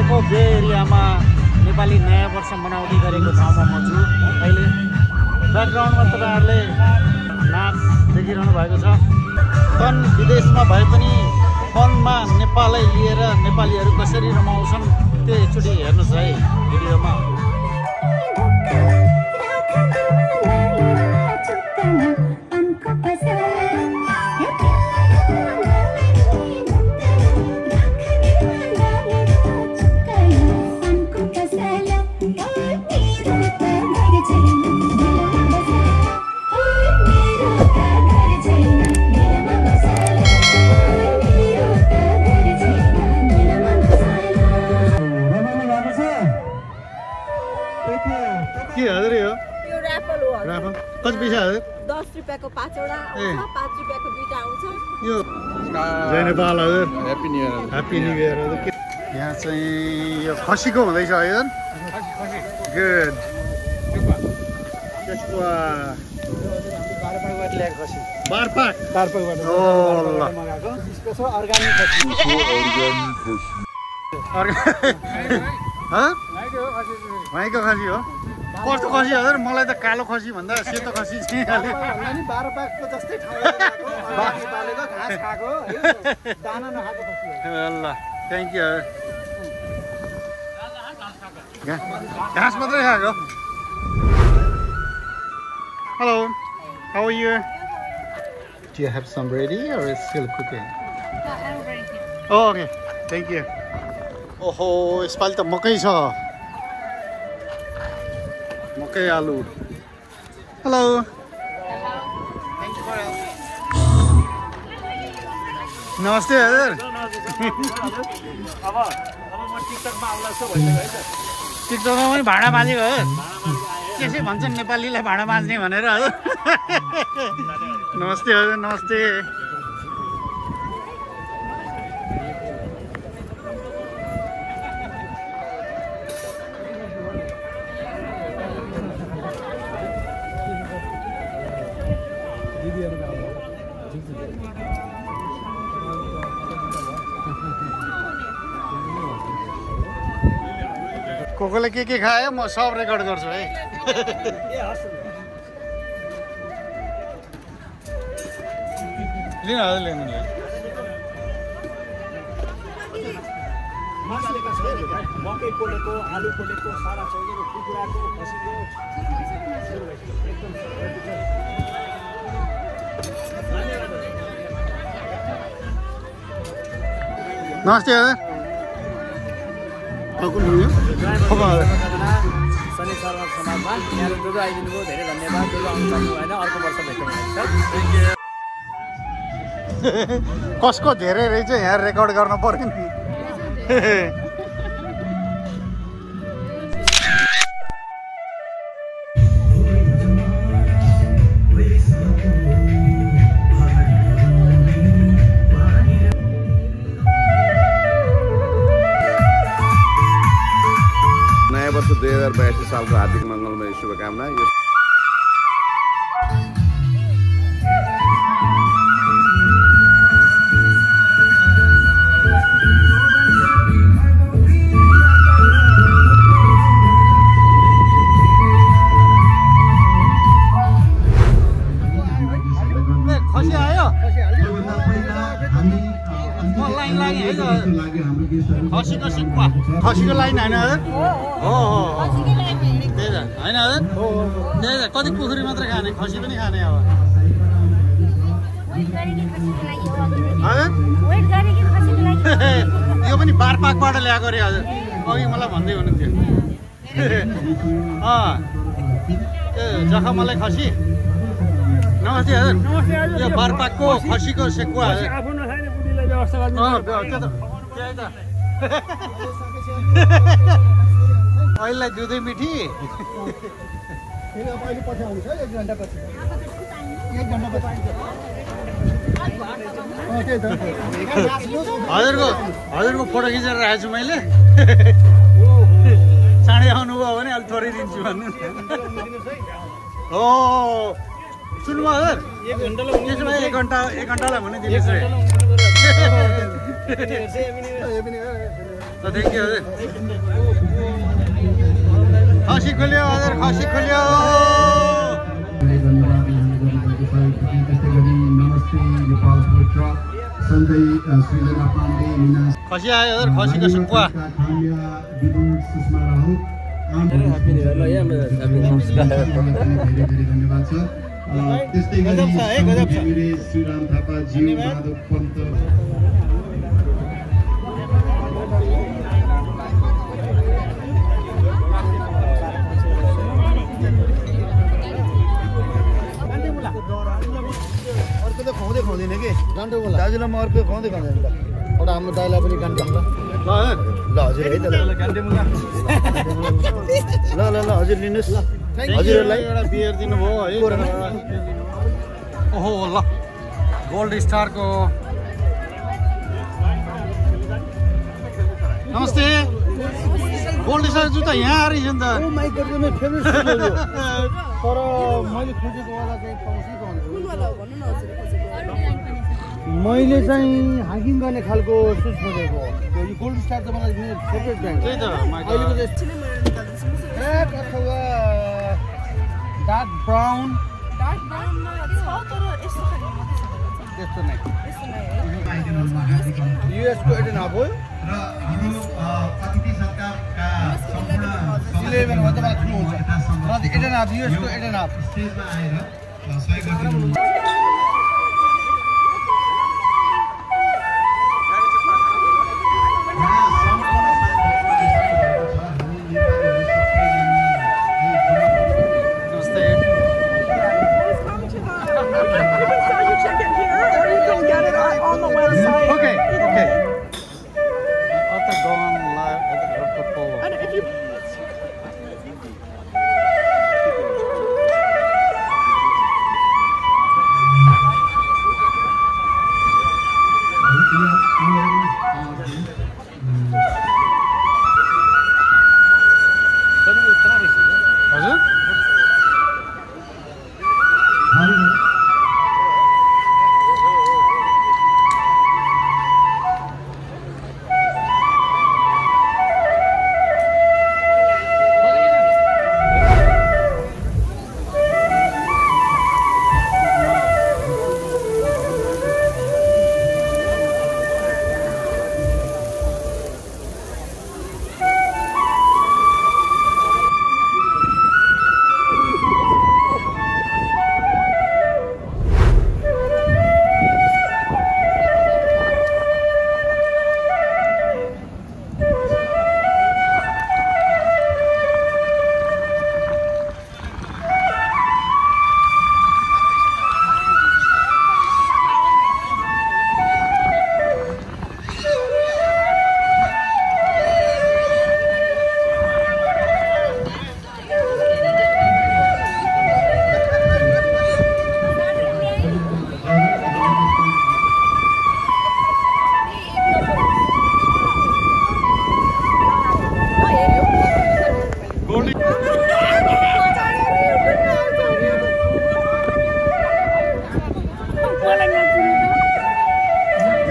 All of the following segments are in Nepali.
नेपालको बे एरियामा नेपाली नयाँ वर्ष मनाउँदै गरेको ठाउँमा म छु अहिले। ब्याकग्राउन्डमा तपाईँहरूले नाच देखिरहनु भएको छ। तन विदेशमा भए पनि मनमा नेपाललाई लिएर नेपालीहरू कसरी रमाउँछन् त्यो एकचोटि हेर्नुहोस् है भिडियोमा। के हजुर यो ऱ्यापल हो राफल कति पैसा हजुर? 10 रुपैयाँको 5 वटा आउँछ, 5 रुपैयाँको 2टा आउँछ। यो जय नेपाल हजुर। Happy new year. Happy new year हजुर। यहाँ चाहिँ यो खसीको हुँदैछ हजुर। गुड। त्यसको बारपाक बारपाकबाट ओ ल मगाएको स्पेशल अर्गानिक खसी। भाइको खसी हो। कस्तो खसी हजुर? मलाई त कालो खसी भन्दा सेतो खसी चाहिँ नि बारपाकको जस्तै ठाउँको घाँस पालेको घाँस खाएको है दाना नखाएको खसी हो। ल थ्याङ्क यू। घाँस मात्रै खाएको। Hello, how are you? Do you have some ready or is still cooking? No, I'm ready here. Oh, okay. Thank you. ओहो, यसपालि त मकै छ। मकै आलु। हेलो। नमस्ते हजुर। अब म टिकटकमा आउला जस्तो भइसक्यो है त। टिकटकमा पनि भाँडा माझेको हो। त्यसै भन्छन् नेपालीलाई भाँडा माझ्ने भनेर हजुर। नमस्ते हजुर, नमस्ते। कोकोले के खायो म सब रेकर्ड गर्छु है। लिनु हजुर, लिनु लिनु। मकै पोलेको, आलु पोलेको, सारा चौधको, कुखुराको, खसीको नमस्ते हजुर। शनि शर्मा समाजमा यहाँ दुधो आइदिनु भयो, धेरै धन्यवाद। दुधो आउनु सक्नु भएन, अर्को वर्ष भेट्नु हुन्छ। कसको धेरै रहेछ यहाँ रेकर्ड गर्न पर्यो नि। नयाँ वर्ष 2082 सालको हार्दिक मङ्गलमय शुभकामना। खसी आयो? लाइन लाग्यो है त। खसीको सिक्का, खसीको लाइन होइन हजुर? हो हो त्यही त होइन हजुर? त्यही त कति कुखुरी मात्रै खाने, खसी पनि खाने अब हजुर। यो पनि बारपाकबाट ल्याएको अरे हजुर, अघि मलाई भन्दै हुनुहुन्थ्यो। त्यो जखमलाई खसी। नमस्ते हजुर। यो बारपाकको खसीको सेकुवा हजुर। आफू नखाने बुढीलाई व्यवस्था गर्नु। अहिले दुधै मिठी। अहिले पछि आउँछ 1 घण्टा पछि। 1 घण्टा पछि। हजुरको फोटो खिचेर राखेको छु मैले। चाँडै आउनुभयो भने अलिक थोरै दिन्छु भन्नु। हो सुन्नुभयो हजुर? 1 घण्टालाई त्यसो भए 1 घण्टालाई भने दिनुहोस् है। थ्याङ्क यू हजुर खसी खोल्यो हजुर खसी खोल्यो खसी आयो हजुर खसीको सुक्खा त्यस्तै गरी श्रीराम थापाजी माधव पन्त अर्को त खुवाउँदै खुवाउँदैन कि दाजुलाई म अर्को खुवाउँदै खाँदैन एउटा हाम्रो दाइलाई पनि कान्छ ल हजुर है त ल ल ल हजुर लिनुहोस् ल हजुरहरूलाई एउटा बियर दिनुभयो है ओहो ल गोल्ड स्टारको नमस्ते गोल्ड स्टार जुत्ता यहाँ आएर नि त तर मैले खोजेको वाला चाहिँ पाउँछु मैले चाहिँ हाकिङ गर्ने खालको सुज खोजेको यो गोल्ड स्टार त मलाई फेभरेट ब्रान्ड त्यही त अहिलेको अथवा डार्क ब्राउन त्यस्तो नै युएसको 8.5 हो र हाम्रो अतिथि सरकारका सम्पूर्ण 11 भन्दा मलाई ठुलो हुन्छ र 8.5 युएसको 8.5 स्टेजमा आएर सहयोग गरिदिनु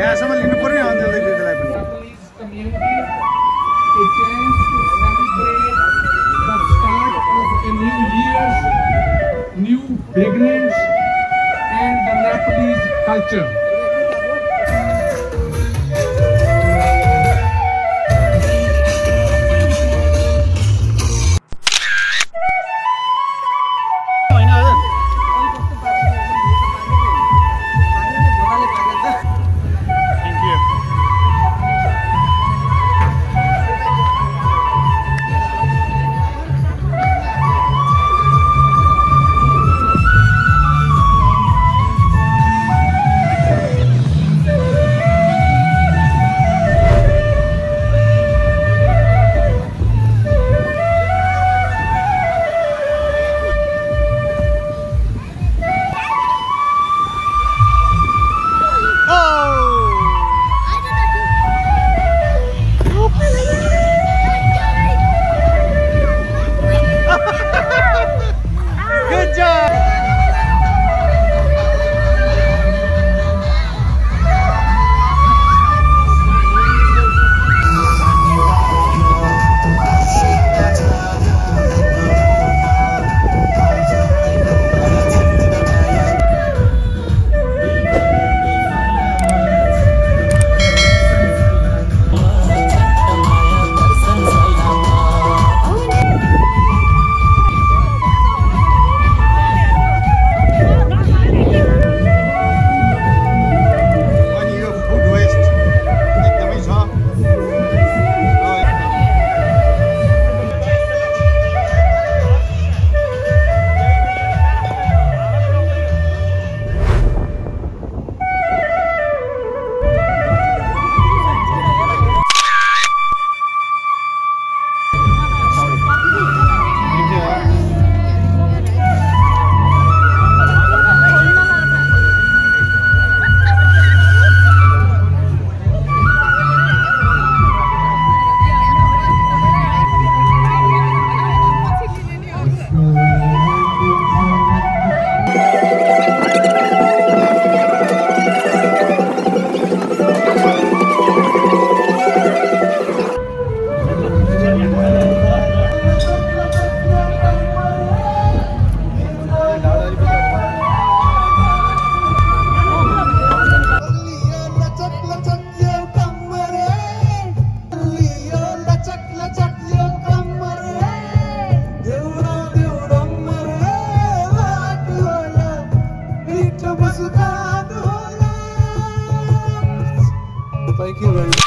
यहाँसम्म लिनु पर्ने हो अन्त दिदीलाई पनि new beginnings and the Nepalese culture. खै के गर्नु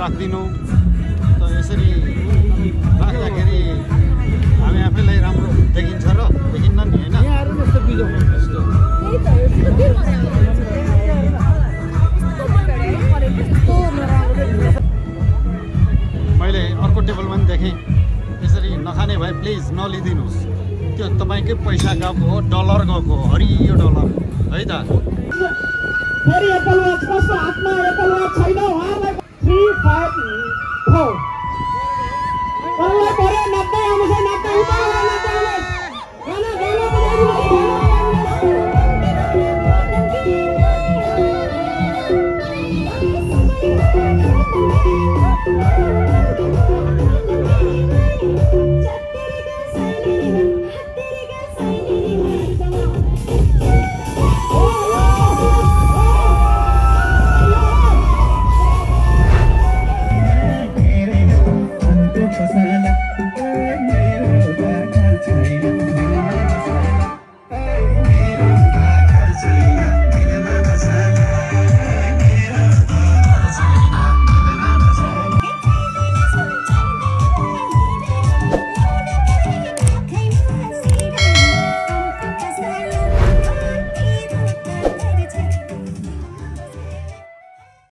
राखिदिनु त यसरी राख्दाखेरि हामी आफैलाई राम्रो देखिन्छ र देखिन्न नि हैन यहाँहरु यस्तो बिजो यस्तो मैले अर्को टेबलमा पनि देखेँ यसरी नखाने भए प्लिज नलिदिनुहोस् त्यो तपाईकै पैसा गएको हो डलर गएको हो हरियो डलर है त फेरि एप्पल वाच कसको हातमा एप्पल वाच छैन उहाँलाई 354 कसलाई पर्यो 90 आउँछ 90 उता 90 गाना गाना बजाउनु